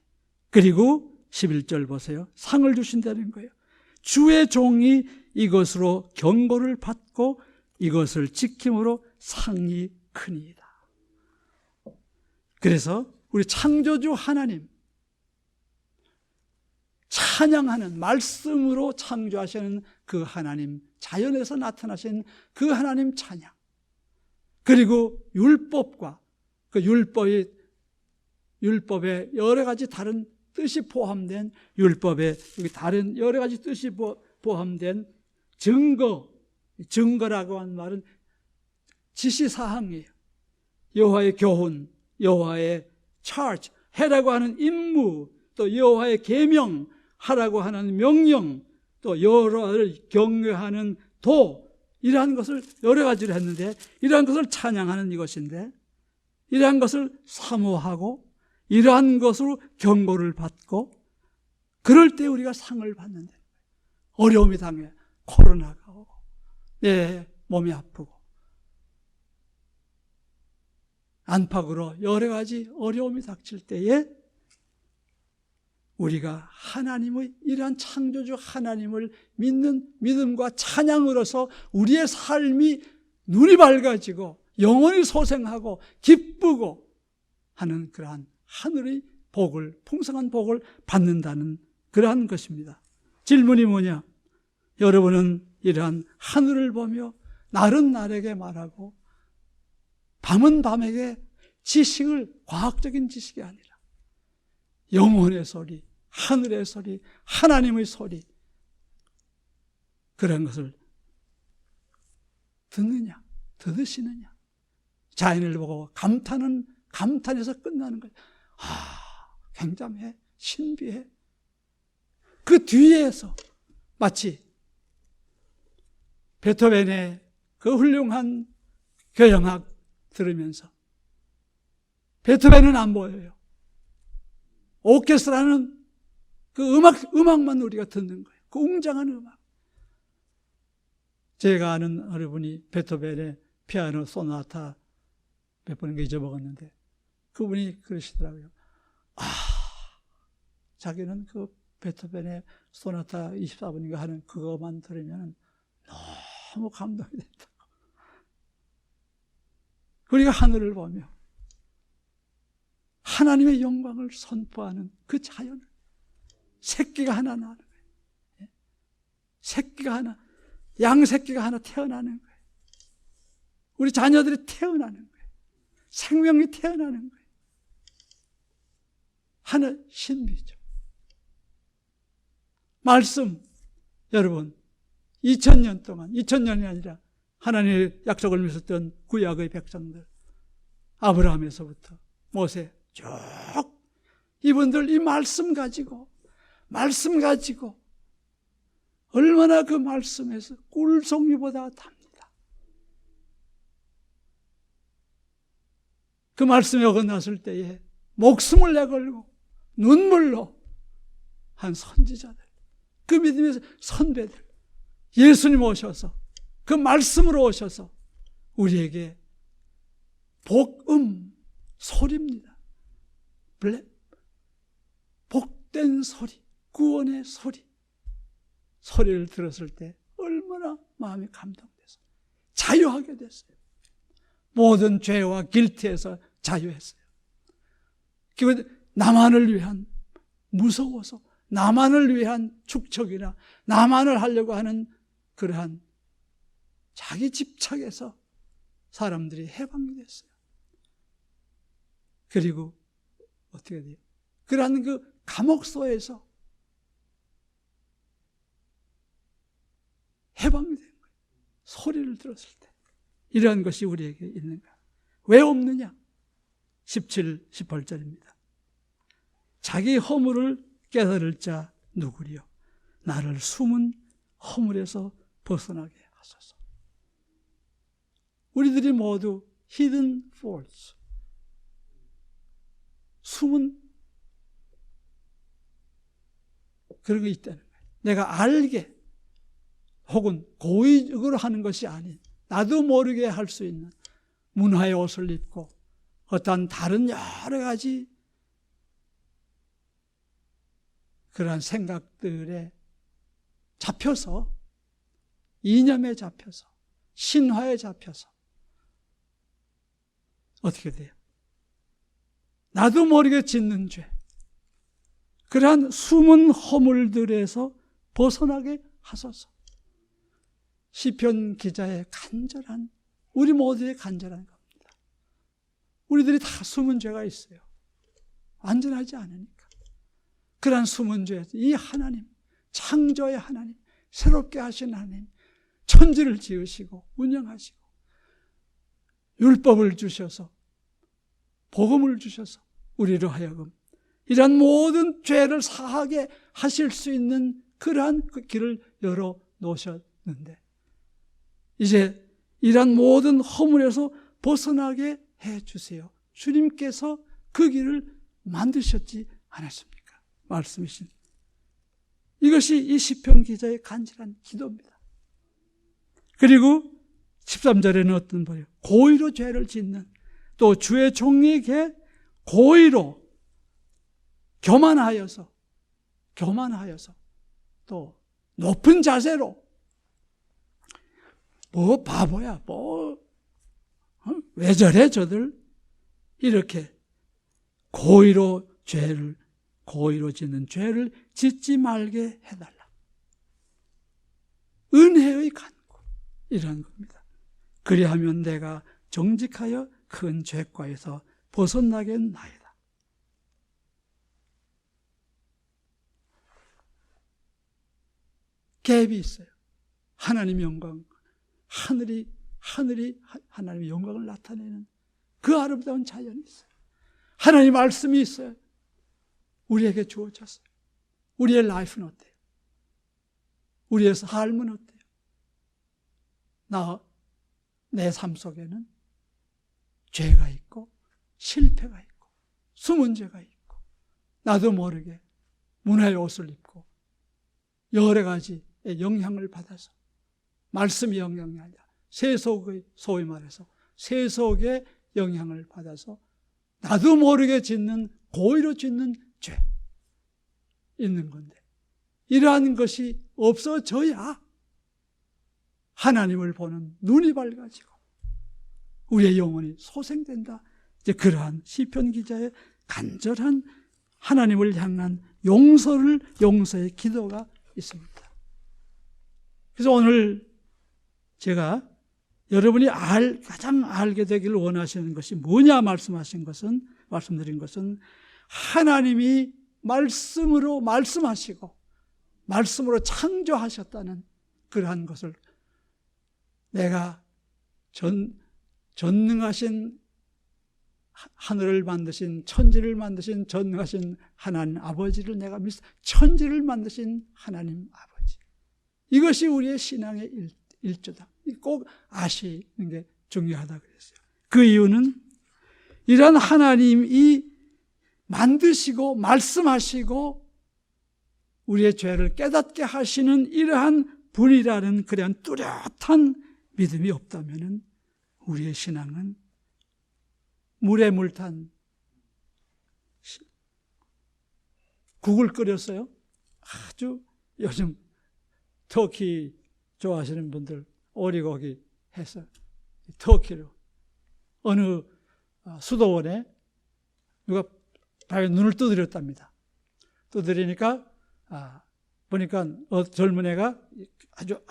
그리고 11절 보세요. 상을 주신다는 거예요. 주의 종이 이것으로 경고를 받고 이것을 지킴으로 상이 크니이다. 그래서 우리 창조주 하나님 찬양하는, 말씀으로 창조하시는 그 하나님, 자연에서 나타나신 그 하나님 찬양, 그리고 율법과 그 율법에 여러 가지 다른 뜻이 포함된, 율법에 다른 여러 가지 뜻이 포함된 증거라고 하는 말은 지시사항이에요. 여호와의 교훈, 여호와의 charge, 해라고 하는 임무, 또 여호와의 계명, 하라고 하는 명령, 또 여호와를 경외하는 도, 이러한 것을 여러 가지를 했는데, 이러한 것을 찬양하는 이것인데, 이러한 것을 사모하고 이러한 것으로 경고를 받고, 그럴 때 우리가 상을 받는데, 어려움이 당해 코로나가 오고 내 몸이 아프고 안팎으로 여러 가지 어려움이 닥칠 때에 우리가 하나님의 이러한 창조주 하나님을 믿는 믿음과 찬양으로서 우리의 삶이 눈이 밝아지고 영원히 소생하고 기쁘고 하는 그러한 하늘의 복을, 풍성한 복을 받는다는 그러한 것입니다. 질문이 뭐냐? 여러분은 이러한 하늘을 보며 날은 날에게 말하고 밤은 밤에게 지식을, 과학적인 지식이 아니라 영혼의 소리, 하늘의 소리, 하나님의 소리, 그런 것을 듣느냐, 들으시느냐? 자연을 보고 감탄에서 끝나는 거예요. 굉장해, 신비해. 그 뒤에서 마치 베토벤의 그 훌륭한 교향악 들으면서, 베토벤은 안 보여요. 오케스트라는 그 음악만 우리가 듣는 거예요. 그 웅장한 음악. 제가 아는 어른분이 베토벤의 피아노 소나타 몇 번인가 잊어먹었는데, 그분이 그러시더라고요. 자기는 그 베토벤의 소나타 24분인가 하는 그것만 들으면 너무 감동이 된다고. 우리가 하늘을 보며 하나님의 영광을 선포하는 그 자연을, 새끼가 하나 나는 거예요. 새끼가 하나, 양새끼가 하나 태어나는 거예요. 우리 자녀들이 태어나는 거예요. 생명이 태어나는 거예요. 하늘 신비죠. 말씀, 여러분 2000년 동안, 2000년이 아니라 하나님의 약속을 믿었던 구약의 백성들, 아브라함에서부터 모세 쭉 이분들 이 말씀 가지고 얼마나 그 말씀에서 꿀송이보다 답니다. 그 말씀에 어긋났을 때에 목숨을 내걸고 눈물로 한 선지자들, 그 믿음의 선배들, 예수님 오셔서 그 말씀으로 오셔서 우리에게 복음 소리입니다. 복된 소리, 구원의 소리를 들었을 때 얼마나 마음이 감동돼서 자유하게 됐어요. 모든 죄와 길티에서 자유했어요. 나만을 위한, 무서워서 나만을 위한 축척이나 나만을 하려고 하는 그러한 자기 집착에서 사람들이 해방이 됐어요. 그리고 어떻게 돼요? 그러한 그 감옥소에서 해방이 된 거예요. 소리를 들었을 때. 이러한 것이 우리에게 있는가? 왜 없느냐? 17, 18절입니다. 자기 허물을 깨달을 자 누구리요? 나를 숨은 허물에서 벗어나게 하소서. 우리들이 모두 hidden faults, 숨은 그런 게 있다는 거예요. 내가 알게 혹은 고의적으로 하는 것이 아닌 나도 모르게 할 수 있는 문화의 옷을 입고 어떤 다른 여러 가지 그러한 생각들에 잡혀서, 이념에 잡혀서, 신화에 잡혀서 어떻게 돼요? 나도 모르게 짓는 죄, 그러한 숨은 허물들에서 벗어나게 하소서. 시편 기자의 간절한, 우리 모두의 간절한 겁니다. 우리들이 다 숨은 죄가 있어요. 완전하지 않으니까. 그러한 숨은 죄, 이 하나님, 창조의 하나님, 새롭게 하신 하나님, 천지를 지으시고 운영하시고 율법을 주셔서 복음을 주셔서 우리로 하여금 이러한 모든 죄를 사하게 하실 수 있는 그러한 그 길을 열어 놓으셨는데 이제 이러한 모든 허물에서 벗어나게 해주세요. 주님께서 그 길을 만드셨지 않았습니까? 말씀이신. 이것이 이 시편 기자의 간절한 기도입니다. 그리고 13절에는 어떤 말이에요? 고의로 죄를 짓는, 또 주의 종에게 고의로 교만하여서 또 높은 자세로 뭐 바보야, 왜 저래 저들, 이렇게 고의로 짓는 죄를 짓지 말게 해달라. 은혜의 간구, 이런 겁니다. 그리하면 내가 정직하여 큰 죄과에서 벗어나겠나이다. 갭이 있어요. 하나님의 영광, 하늘이 하나님의 영광을 나타내는 그 아름다운 자연이 있어요. 하나님의 말씀이 있어요. 우리에게 주어졌어요. 우리의 라이프는 어때요? 우리의 삶은 어때요? 내 삶 속에는 죄가 있고 실패가 있고 숨은 죄가 있고 나도 모르게 문화의 옷을 입고 여러 가지의 영향을 받아서 말씀의 영향이 아니라 세속의, 소위 말해서 세속의 영향을 받아서 나도 모르게 짓는, 고의로 짓는 죄 있는 건데, 이러한 것이 없어져야 하나님을 보는 눈이 밝아지고 우리의 영혼이 소생된다. 이제 그러한 시편 기자의 간절한 하나님을 향한 용서의 기도가 있습니다. 그래서 오늘 제가 여러분이 가장 알게 되기를 원하시는 것이 뭐냐 말씀드린 것은 하나님이 말씀으로 말씀하시고 말씀으로 창조하셨다는 그러한 것을 내가 전능하신 하늘을 만드신, 천지를 만드신 전능하신 하나님 아버지를 내가 믿습니다. 천지를 만드신 하나님 아버지. 이것이 우리의 신앙의 일조다. 꼭 아시는 게 중요하다 그랬어요. 그 이유는 이런 하나님이 만드시고 말씀하시고 우리의 죄를 깨닫게 하시는 이러한 분이라는 그러한 뚜렷한 믿음이 없다면 우리의 신앙은 물에 물탄 국을 끓였어요. 아주 요즘 터키 좋아하시는 분들 오리고기 해서 터키로 어느 수도원에 누가 눈을 두드렸답니다. 두드리니까 보니까 젊은 애가 아주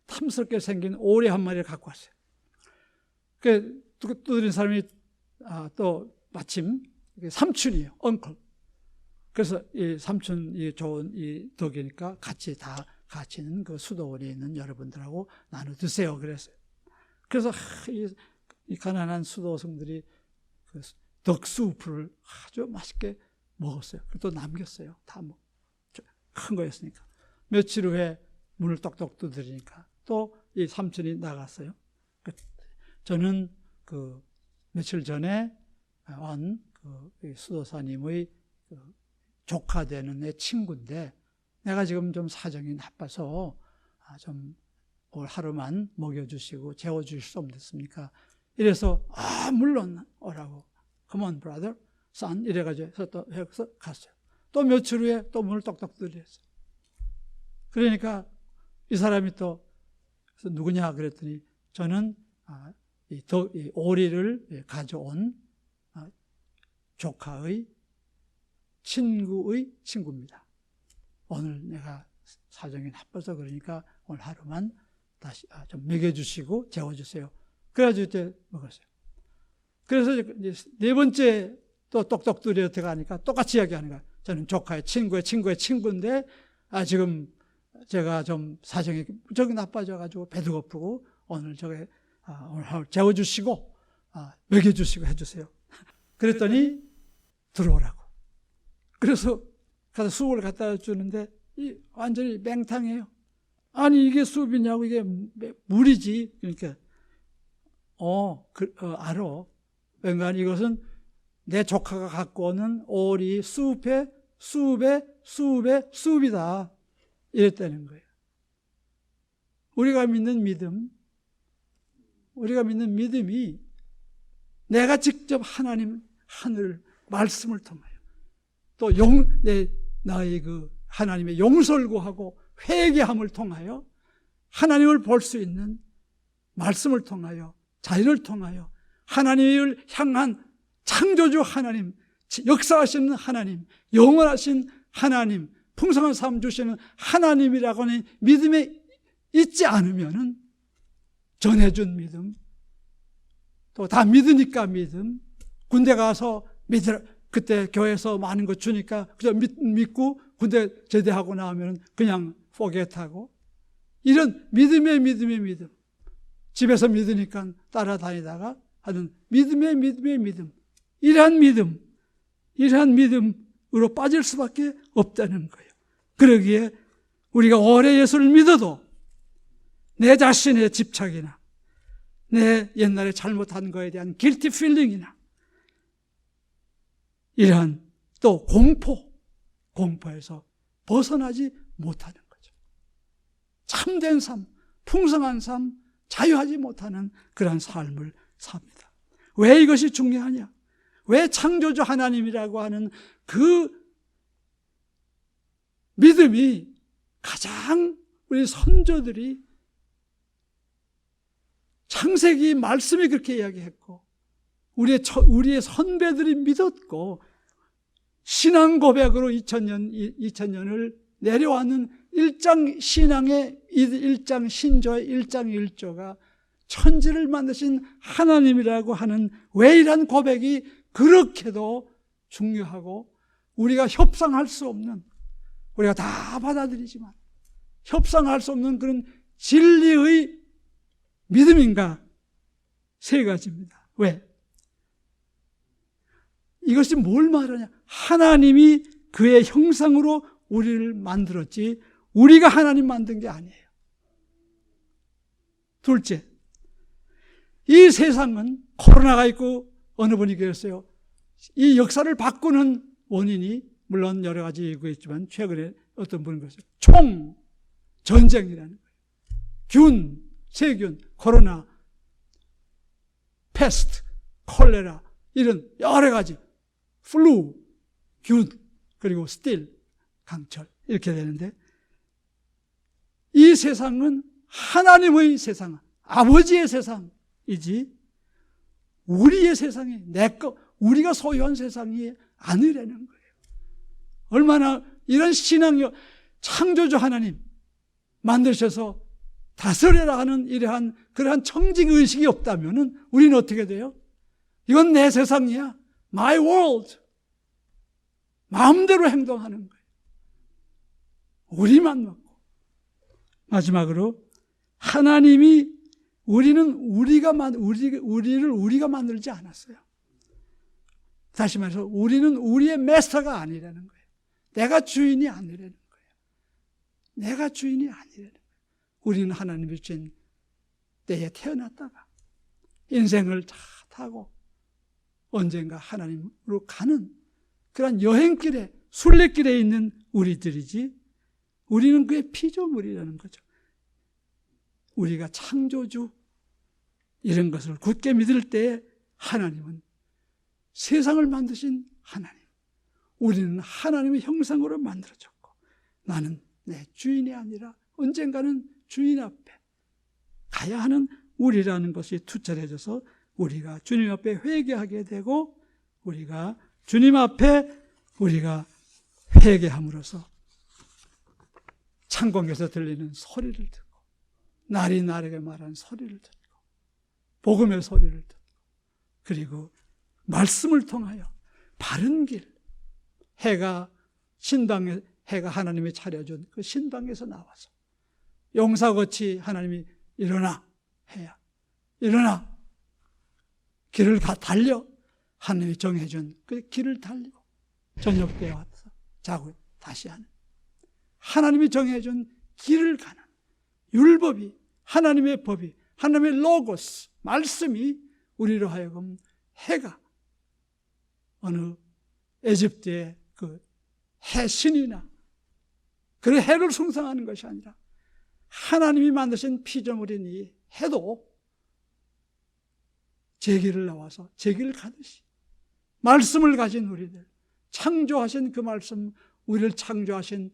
탐스럽게 생긴 오리 한 마리를 갖고 왔어요. 그 두드린 사람이 또 마침 삼촌이에요. 엉클. 그래서 이 삼촌이 좋은 이 덕이니까 같이 있는 그 수도원에 있는 여러분들하고 나눠 드세요. 그랬어요. 그래서 이 가난한 수도성들이 그 덕수프를 아주 맛있게 먹었어요. 또 남겼어요. 다 큰 거였으니까. 며칠 후에 문을 똑똑 두드리니까 또 이 삼촌이 나갔어요. 저는 그 며칠 전에 온 그 수도사님의 그 조카 되는 내 친구인데 내가 지금 좀 사정이 나빠서 좀 올 하루만 먹여주시고 재워주실 수 없겠습니까? 이래서 물론 오라고. Come on, brother, son. 이래가지고 또 해서 갔어요. 또 며칠 후에 또 문을 똑똑 두드렸어요. 그러니까 이 사람이 또 누구냐 그랬더니 저는 이 오리를 가져온 조카의 친구의 친구입니다. 오늘 내가 사정이 나빠서 그러니까 오늘 하루만 다시 좀 먹여주시고 재워주세요. 그래가지고 이제 먹었어요. 그래서 이제 네 번째 또 똑똑 두드려 들어가니까 똑같이 이야기하는 거야. 저는 조카의 친구의 친구인데 지금 제가 좀 사정이 저기 나빠져가지고 배도 고프고 오늘 저게 오늘 하루 재워주시고 먹여주시고 해주세요. 그랬더니 들어오라고. 그래서 가서 수업을 갖다 주는데 완전히 맹탕이에요. 아니 이게 수업이냐고, 이게 물이지. 그러니까 알아. 그러니까 이것은 내 조카가 갖고 오는 오리 수읍의 수읍이다. 이랬다는 거예요. 우리가 믿는 믿음이 내가 직접 하나님 하늘 말씀을 통하여 또 나의 그 하나님의 용서를 구하고 회개함을 통하여 하나님을 볼 수 있는 말씀을 통하여 자유를 통하여 하나님을 향한 창조주 하나님, 역사하시는 하나님, 영원하신 하나님, 풍성한 삶 주시는 하나님이라고 하는 믿음에 있지 않으면은 전해준 믿음, 또 다 믿으니까 믿음, 군대 가서 그때 교회에서 많은 거 주니까 그저 믿고 군대 제대하고 나오면 그냥 포기하고, 이런 믿음의 믿음, 집에서 믿으니까 따라다니다가 하는 믿음의 믿음, 이러한 믿음으로 빠질 수밖에 없다는 거예요. 그러기에 우리가 오래 예수를 믿어도 내 자신의 집착이나 내 옛날에 잘못한 거에 대한 guilty feeling이나 이러한 또 공포에서 벗어나지 못하는 거죠. 참된 삶, 풍성한 삶, 자유하지 못하는 그런 삶을 삽니다. 왜 이것이 중요하냐? 왜 창조주 하나님이라고 하는 그 믿음이 가장 우리 선조들이 창세기 말씀이 그렇게 이야기했고 우리의 선배들이 믿었고 신앙 고백으로 2000년을 내려왔는 일장 신앙의 일장 신조의 1장 1조가 천지를 만드신 하나님이라고 하는 왜 이런 고백이 그렇게도 중요하고 우리가 협상할 수 없는, 우리가 다 받아들이지만 협상할 수 없는 그런 진리의 믿음인가? 세 가지입니다. 왜? 이것이 뭘 말하냐? 하나님이 그의 형상으로 우리를 만들었지 우리가 하나님 만든 게 아니에요. 둘째, 이 세상은 코로나가 있고 어느 분이 그랬어요. 이 역사를 바꾸는 원인이 물론 여러 가지 있지만 최근에 어떤 분은 그랬어요. 전쟁이라는 거예요. 세균, 코로나, 패스트, 콜레라 이런 여러 가지 플루, 균, 그리고 스틸, 강철 이렇게 되는데 이 세상은 하나님의 세상, 아버지의 세상이지 우리의 세상이 우리가 소유한 세상이 아니라는 거예요. 얼마나 이런 신앙력, 창조주 하나님 만드셔서 다스려라 하는 이러한 그러한 청징의식이 없다면 우리는 어떻게 돼요? 이건 내 세상이야. My world. 마음대로 행동하는 거예요. 우리만 먹고. 마지막으로 하나님이 우리를 우리가 만들지 않았어요. 다시 말해서 우리는 우리의 마스터가 아니라는 거예요. 내가 주인이 아니라는 거예요. 내가 주인이 아니라는 거예요. 우리는 하나님이 주신 때에 태어났다가 인생을 다 타고 언젠가 하나님으로 가는 그런 여행길에, 순례길에 있는 우리들이지, 우리는 그의 피조물이라는 거죠. 우리가 창조주 이런 것을 굳게 믿을 때에 하나님은 세상을 만드신 하나님, 우리는 하나님의 형상으로 만들어졌고, 나는 내 주인이 아니라 언젠가는 주인 앞에 가야 하는 우리라는 것이 투철해져서 우리가 주님 앞에 회개하게 되고, 우리가 주님 앞에 우리가 회개함으로써 창공에서 들리는 소리를 듣고, 날이 날에게 말하는 소리를 듣고, 복음의 소리를 듣고, 그리고 말씀을 통하여 바른 길, 해가 하나님이 차려준 그 신방에서 나와서 용사같이 하나님이 일어나 해야 일어나 길을 달려, 하나님이 정해준 그 길을 달리고 저녁 때에 와서 자고 다시 하는, 하나님이 정해준 길을 가는 율법이, 하나님의 법이, 하나님의 로고스 말씀이 우리로 하여금 해가 어느 에집트의 그 해신이나 그 해를 숭상하는 것이 아니라 하나님이 만드신 피조물인 이 해도 제 길을 나와서 제 길을 가듯이 말씀을 가진 우리들, 창조하신 그 말씀, 우리를 창조하신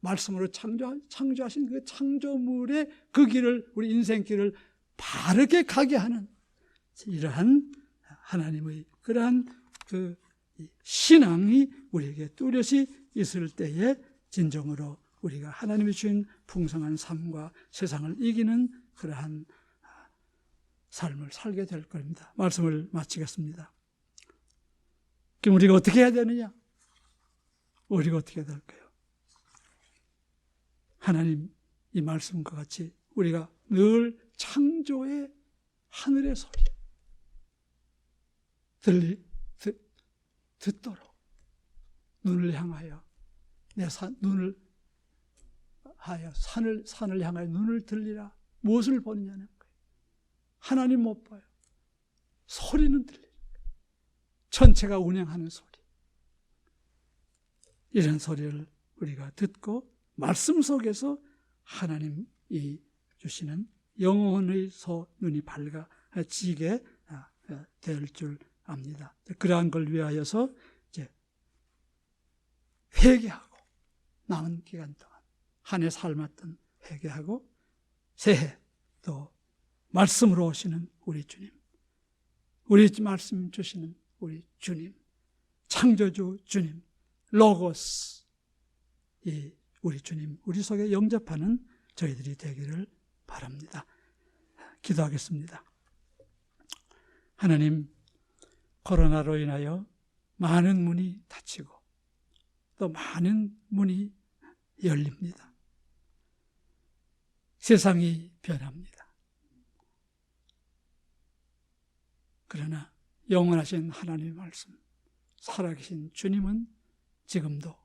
말씀으로 창조하신 그 창조물의 그 길을, 우리 인생길을 바르게 가게 하는 이러한 하나님의 그러한 그 신앙이 우리에게 뚜렷이 있을 때에 진정으로 우리가 하나님이 주신 풍성한 삶과 세상을 이기는 그러한 삶을 살게 될 겁니다. 말씀을 마치겠습니다. 그럼 우리가 어떻게 해야 되느냐? 우리가 어떻게 해야 될까요? 하나님 이 말씀과 같이 우리가 늘 창조의 하늘의 소리 듣도록 눈을 향하여 눈을 하여 산을 향하여 눈을 들리라. 무엇을 보느냐는 거예요. 하나님 못 봐요. 소리는 들리는 거예요. 천체가 운행하는 소리. 이런 소리를 우리가 듣고 말씀 속에서 하나님이 주시는 영혼의 눈이 밝아지게 될 줄 압니다. 그러한 걸 위하여서 이제 회개하고 남은 기간 동안 한 해 삶았던 회개하고 새해 또 말씀으로 오시는 우리 주님, 우리 말씀 주시는 우리 주님, 창조주 주님, 로고스, 이 우리 주님, 우리 속에 영접하는 저희들이 되기를 바랍니다. 기도하겠습니다. 하나님, 코로나로 인하여 많은 문이 닫히고 또 많은 문이 열립니다. 세상이 변합니다. 그러나 영원하신 하나님의 말씀, 살아계신 주님은 지금도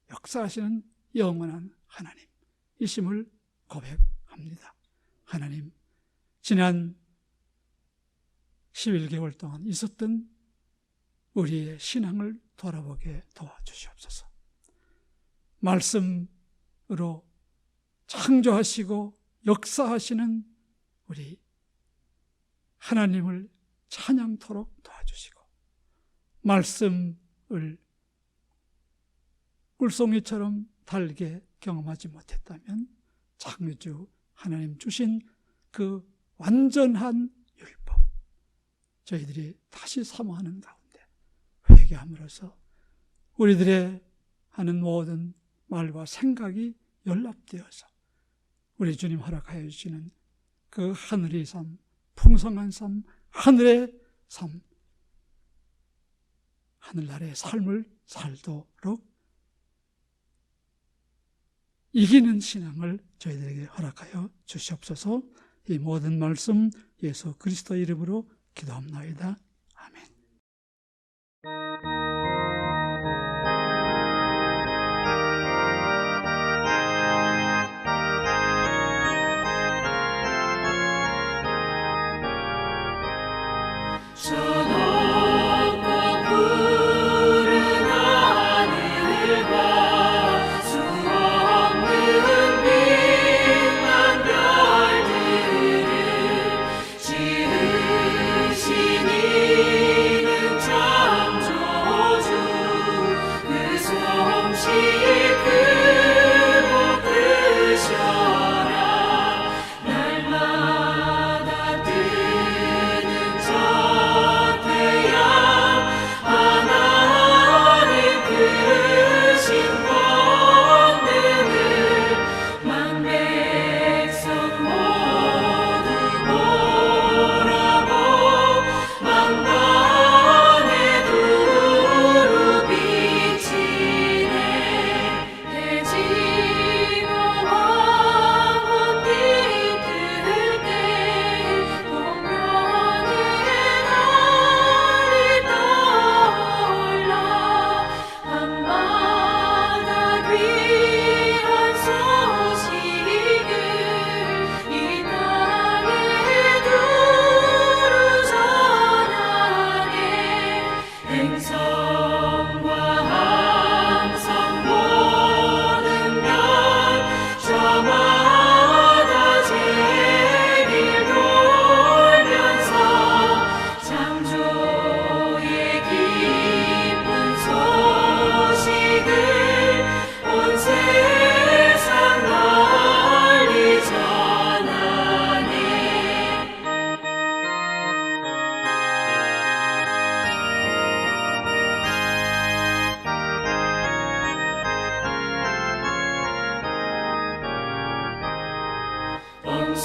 역사하시는 영원한 하나님이심을 고백합니다. 하나님, 지난 11개월 동안 있었던 우리의 신앙을 돌아보게 도와주시옵소서. 말씀으로 창조하시고 역사하시는 우리 하나님을 찬양토록 도와주시고, 말씀을 꿀송이처럼 달게 경험하지 못했다면 창조주 하나님 주신 그 완전한 율법, 저희들이 다시 사모하는 가운데 회개함으로써 우리들의 하는 모든 말과 생각이 연합되어서 우리 주님 허락하여 주시는 그 하늘의 삶, 풍성한 삶, 하늘의 삶, 하늘나라의 삶을 살도록 이기는 신앙을 저희들에게 허락하여 주시옵소서. 이 모든 말씀 예수 그리스도 이름으로 기도합나이다. 아멘.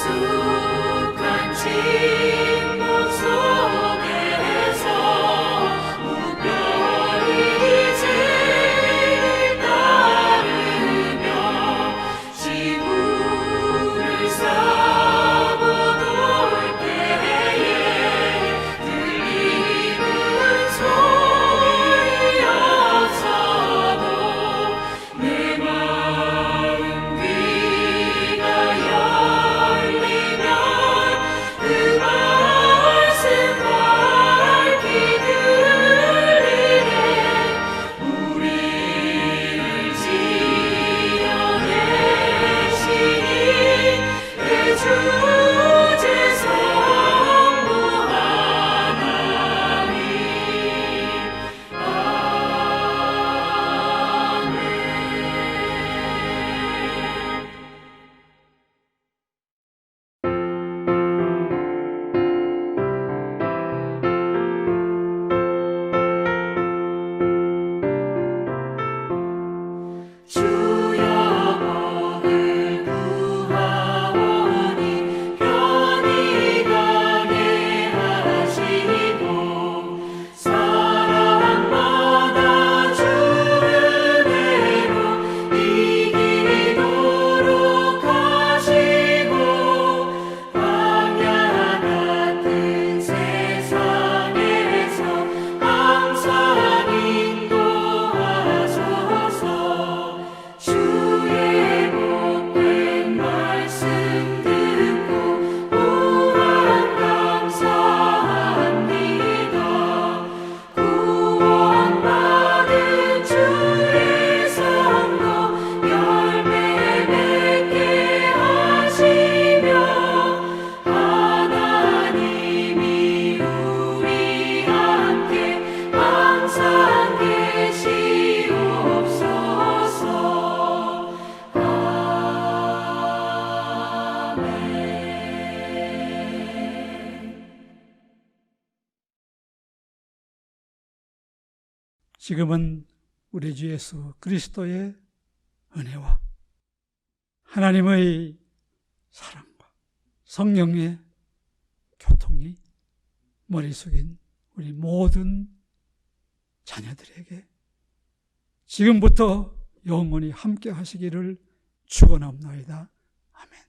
엄숙한 침묵 속에서 무별이 제일 따르며 지구를 싸고돌 때에 들리는 소리였어도 내 마음 귀가 열리면 그 말씀 밝히 들리네. 우리를 지어내시니 대주제 성부 하나님. 아멘. 주여 복을 구하오니 편히 가게 하시고 사랑마다 주 은혜로 이기도록 하시고 광야 같은 세상에서 항상 인도하소서. 주의 복된 말씀 듣고 무한 감사합니다. 구원받은 주의 성도 열매 맺게 하시며 하나님이 우리 함께 항상 계시옵소서. 아멘. 지금은 우리 주 예수 그리스도의 은혜와 하나님의 사랑과 성령의 교통이 머리 숙인 우리 모든 자녀들에게 지금부터 영원히 함께 하시기를 축원합니다. 아멘.